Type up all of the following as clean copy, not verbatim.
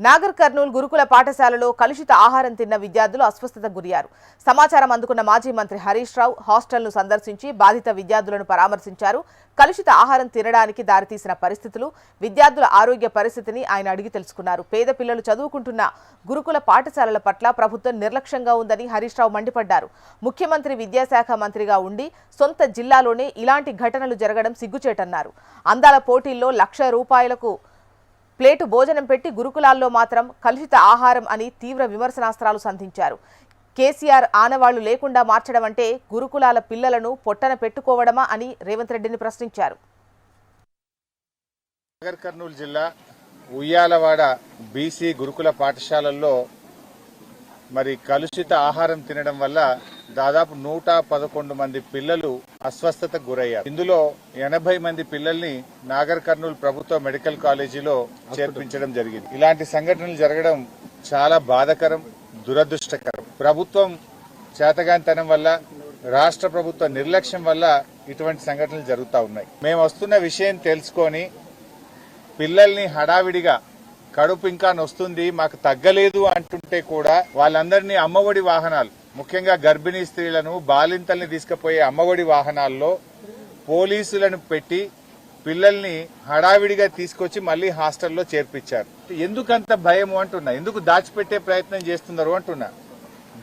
నాగర్ కర్నూల్ గురుకుల పాఠశాలలో కలుషిత ఆహారం తిన్న విద్యార్థులు అస్వస్థతకు గురయ్యారు. సమాచారం అందుకున్న మాజీ మంత్రి హరీష్ రావు హాస్టల్ను సందర్శించి బాధిత విద్యార్థులను పరామర్శించారు. కలుషిత ఆహారం తినడానికి దారితీసిన పరిస్థితులు, విద్యార్థుల ఆరోగ్య పరిస్థితిని ఆయన అడిగి తెలుసుకున్నారు. పేద పిల్లలు చదువుకుంటున్న గురుకుల పాఠశాలల పట్ల ప్రభుత్వం నిర్లక్ష్యంగా ఉందని హరీష్ రావు మండిపడ్డారు. ముఖ్యమంత్రి విద్యాశాఖ మంత్రిగా ఉండి సొంత జిల్లాలోనే ఇలాంటి ఘటనలు జరగడం సిగ్గుచేటన్నారు. అందాల పోటీల్లో ₹1,00,000 ప్లేటు భోజనం పెట్టి గురుకులాల్లో మాత్రం కలుషిత ఆహారం అని తీవ్ర విమర్శనాస్త్రాలు సంధించారు. కేసీఆర్ ఆనవాళ్లు లేకుండా మార్చడం అంటే గురుకులాల పిల్లలను పొట్టన పెట్టుకోవడమా అని రేవంత్ రెడ్డిని ప్రశ్నించారు. నాగర్ కర్నూలు జిల్లా ఉయ్యాలవాడ బీసీ గురుకుల పాఠశాలల్లో మరి కలుషిత ఆహారం తినడం వల్ల దాదాపు 111 మంది పిల్లలు అస్వస్థతకు గురయ్యారు. ఇందులో 80 మంది పిల్లల్ని నాగర్ కర్నూలు ప్రభుత్వ మెడికల్ కాలేజీలో చేర్పించడం జరిగింది. ఇలాంటి సంఘటనలు జరగడం చాలా బాధాకరం, దురదృష్టకరం. ప్రభుత్వం చేతగానితనం వల్ల, రాష్ట్ర ప్రభుత్వ నిర్లక్ష్యం వల్ల ఇటువంటి సంఘటనలు జరుగుతూ ఉన్నాయి. మేము వస్తున్న విషయం తెలుసుకొని పిల్లల్ని హడావిడిగా కడుపు ఇంకా నొస్తుంది, మాకు తగ్గలేదు అంటుంటే కూడా వాళ్ళందరినీ అమ్మఒడి వాహనాలు, ముఖ్యంగా గర్భిణీ స్త్రీలను, బాలింతల్ని తీసుకుపోయే అమ్మఒడి వాహనాల్లో పోలీసులను పెట్టి పిల్లల్ని హడావిడిగా తీసుకొచ్చి మళ్లీ హాస్టల్లో చేర్పించారు. ఎందుకంత భయం అంటున్నా, ఎందుకు దాచిపెట్టే ప్రయత్నం చేస్తున్నారు అంటున్నా.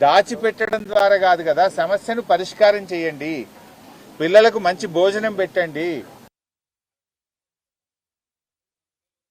దాచిపెట్టడం ద్వారా కాదు కదా, సమస్యను పరిష్కారం చేయండి, పిల్లలకు మంచి భోజనం పెట్టండి.